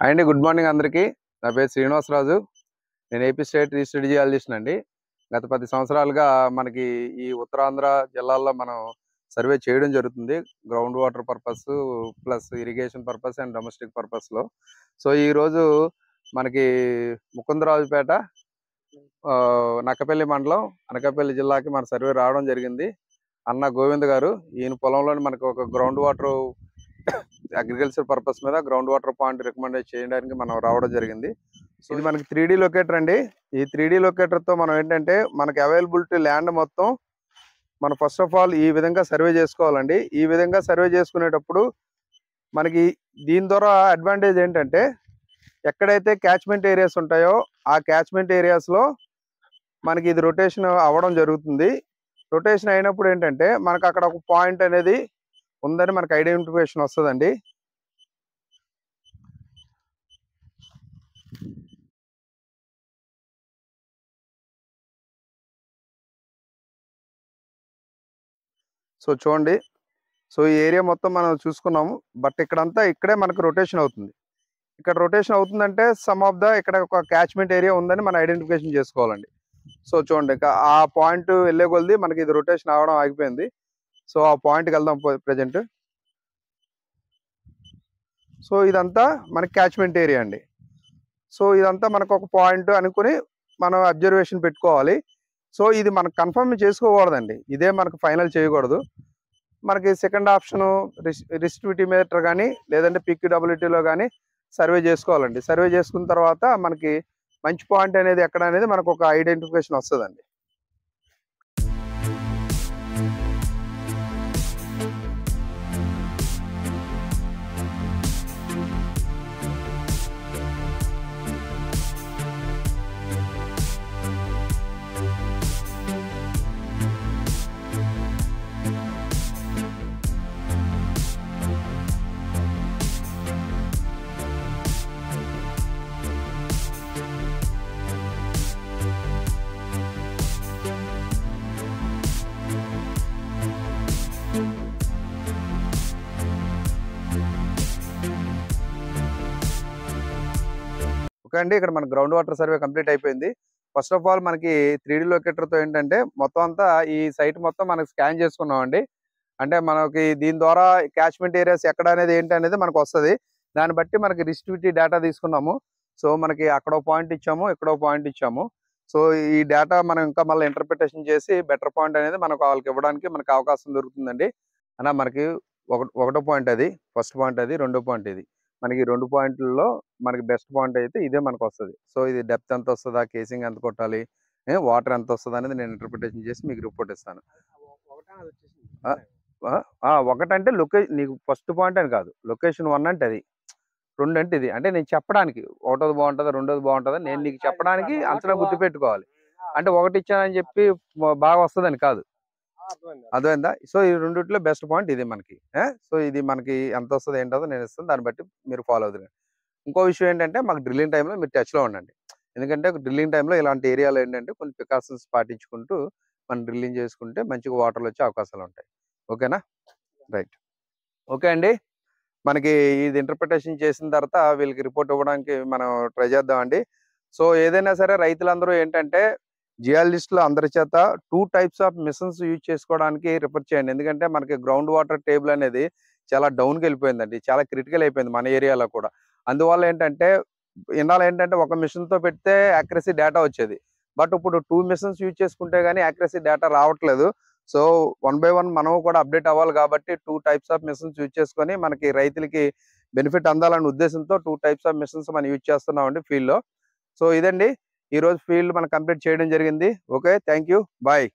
అండి good morning అందరికీ. నా పేరు శ్రీనివాసరాజు. నేను ఏపీ స్టేట్ రిజిస్టర్డ్ జియాలజిస్ట్ అండి. గత 10 సంవత్సరాలుగా మనకి ఈ ఉత్తరాంధ్ర జిల్లాల్లో మనం సర్వే చేయడం జరుగుతుంది. Ground water purpose plus irrigation purpose and domestic పర్పస్లో. సో ఈరోజు మనకి ముకుందరాజుపేట నక్కపల్లి మండలం అనకాపల్లి జిల్లాకి మన సర్వే రావడం జరిగింది. అన్న గోవింద్ గారు ఈయన పొలంలోని మనకు ఒక గ్రౌండ్ వాటర్ అగ్రికల్చర్ పర్పస్ మీద గ్రౌండ్ వాటర్ పాయింట్ రికమెండ్ చేయడానికి మనం రావడం జరిగింది. ఇది మనకి 3D లొకేటర్ అండి. ఈ 3D లొకేటర్ తో మనం ఏంటంటే మనకి అవైలబిలిటీ ల్యాండ్ మొత్తం మనం ఫస్ట్ ఆఫ్ ఆల్ ఈ విధంగా సర్వే చేసుకోవాలండి. ఈ విధంగా సర్వే చేసుకునేటప్పుడు మనకి దీని ద్వారా అడ్వాంటేజ్ ఏంటంటే ఎక్కడైతే క్యాచ్మెంట్ ఏరియాస్ ఉంటాయో ఆ క్యాచ్మెంట్ ఏరియాస్ లో మనకి ఇది రొటేషన్ అవ్వడం జరుగుతుంది. రొటేషన్ అయినప్పుడు ఏంటంటే మనకు అక్కడ ఒక పాయింట్ అనేది ఉందని మనకు ఐడెంటిఫికేషన్ వస్తుందండి. సో చూడండి, సో ఈ ఏరియా మొత్తం మనం చూసుకున్నాము. బట్ ఇక్కడే మనకు రొటేషన్ అవుతుంది. ఇక్కడ రొటేషన్ అవుతుందంటే సమ్ ఆఫ్ ఇక్కడ ఒక క్యాచ్మెంట్ ఏరియా ఉందని మనం ఐడెంటిఫికేషన్ చేసుకోవాలండి. సో చూడండి, ఇక ఆ పాయింట్ వెళ్ళే కొలది మనకి ఇది రొటేషన్ అవడం ఆగిపోయింది. సో ఆ పాయింట్కి వెళ్దాం ప్రజెంట్. సో ఇదంతా మనకి క్యాచ్మెంట్ ఏరియా అండి. సో ఇదంతా మనకు ఒక పాయింట్ అనుకుని మనం అబ్జర్వేషన్ పెట్టుకోవాలి. సో ఇది మనకు కన్ఫర్మ్ చేసుకోకూడదండి, ఇదే మనకు ఫైనల్ చేయకూడదు. మనకి సెకండ్ ఆప్షను రిస్టివిటీ మీటర్ కానీ లేదంటే పిక్యూడబ్లిటీలో కానీ సర్వే చేసుకోవాలండి. సర్వే చేసుకున్న తర్వాత మనకి మంచి పాయింట్ అనేది ఎక్కడ అనేది మనకు ఒక ఐడెంటిఫికేషన్ వస్తుందండి. ఓకే అండి, ఇక్కడ మన గ్రౌండ్ వాటర్ సర్వే కంప్లీట్ అయిపోయింది. ఫస్ట్ ఆఫ్ ఆల్ మనకి 3D లొకేటర్తో ఏంటంటే మొత్తం అంతా ఈ సైట్ మొత్తం మనకి స్కాన్ చేసుకున్నామండి. అంటే మనకి దీని ద్వారా క్యాచ్మెంట్ ఏరియాస్ ఎక్కడ అనేది ఏంటి అనేది మనకు వస్తుంది. దాన్ని బట్టి మనకి రిస్టివిటీ డేటా తీసుకున్నాము. సో మనకి అక్కడో పాయింట్ ఇచ్చాము, ఇక్కడో పాయింట్ ఇచ్చాము. సో ఈ డేటా మనం ఇంకా మళ్ళీ ఇంటర్ప్రిటేషన్ చేసి బెటర్ పాయింట్ అనేది మనకు వాళ్ళకి ఇవ్వడానికి మనకు అవకాశం దొరుకుతుందండి. అన్న మనకి ఒకటో పాయింట్ అది, ఫస్ట్ పాయింట్ అది, రెండో పాయింట్ ఇది. మనకి 2 పాయింట్లలో మనకి బెస్ట్ పాయింట్ అయితే ఇదే మనకు వస్తుంది. సో ఇది డెప్త్ ఎంత వస్తుందా, కేసింగ్ ఎంత కొట్టాలి, వాటర్ ఎంత వస్తుంది అనేది నేను ఇంటర్ప్రిటేషన్ చేసి మీకు రిపోర్ట్ ఇస్తాను. ఒకటంటే నీకు ఫస్ట్ పాయింట్ అని కాదు, లొకేషన్ 1 అంటే అది, 2 అంటే ఇది. అంటే నేను చెప్పడానికి ఒకటోది బాగుంటుందా రెండోది బాగుంటుందా నేను నీకు చెప్పడానికి అంచనా గుర్తుపెట్టుకోవాలి. అంటే ఒకటి ఇచ్చానని చెప్పి బాగా వస్తుందని కాదు, అర్థమైందా? సో ఈ రెండిట్లో బెస్ట్ పాయింట్ ఇది మనకి. సో ఇది మనకి ఎంత వస్తుంది ఏంటో నేను ఇస్తాను, దాన్ని బట్టి మీరు ఫాలో అవుతుంది. ఇంకో విషయం ఏంటంటే మాకు డ్రిల్లింగ్ టైంలో మీరు టచ్లో ఉండండి. ఎందుకంటే డ్రిల్లింగ్ టైంలో ఇలాంటి ఏరియాలో ఏంటంటే కొన్ని ప్రికాషన్స్ పాటించుకుంటూ మనం డ్రిల్లింగ్ చేసుకుంటే మంచిగా వాటర్లు వచ్చే అవకాశాలు ఉంటాయి. ఓకేనా? రైట్. ఓకే అండి, మనకి ఇది ఇంటర్ప్రిటేషన్ చేసిన తర్వాత వీళ్ళకి రిపోర్ట్ ఇవ్వడానికి మనం ట్రై చేద్దామండి. సో ఏదైనా సరే రైతులందరూ ఏంటంటే జియాలజిస్టులు అందరి చేత 2 టైప్స్ ఆఫ్ మిషన్స్ యూజ్ చేసుకోవడానికి రిఫర్ చేయండి. ఎందుకంటే మనకి గ్రౌండ్ వాటర్ టేబుల్ అనేది చాలా డౌన్కి వెళ్ళిపోయిందండి, చాలా క్రిటికల్ అయిపోయింది మన ఏరియాలో కూడా. అందువల్ల ఏంటంటే ఇన్నాళ్ళు ఏంటంటే ఒక మిషన్తో పెడితే యాక్యురసీ డేటా వచ్చేది. బట్ ఇప్పుడు 2 మిషన్స్ యూజ్ చేసుకుంటే కానీ యాక్యురసీ డేటా రావట్లేదు. సో 1 బై 1 మనం కూడా అప్డేట్ అవ్వాలి కాబట్టి 2 టైప్స్ ఆఫ్ మిషన్స్ యూజ్ చేసుకొని మనకి రైతులకి బెనిఫిట్ అందాలనే ఉద్దేశంతో 2 టైప్స్ ఆఫ్ మిషన్స్ మనం యూజ్ చేస్తున్నామండి ఫీల్డ్లో. సో ఇదండి ఈరోజు ఫీల్డ్ మనం కంప్లీట్ చేయడం జరిగింది. Okay, thank you, bye.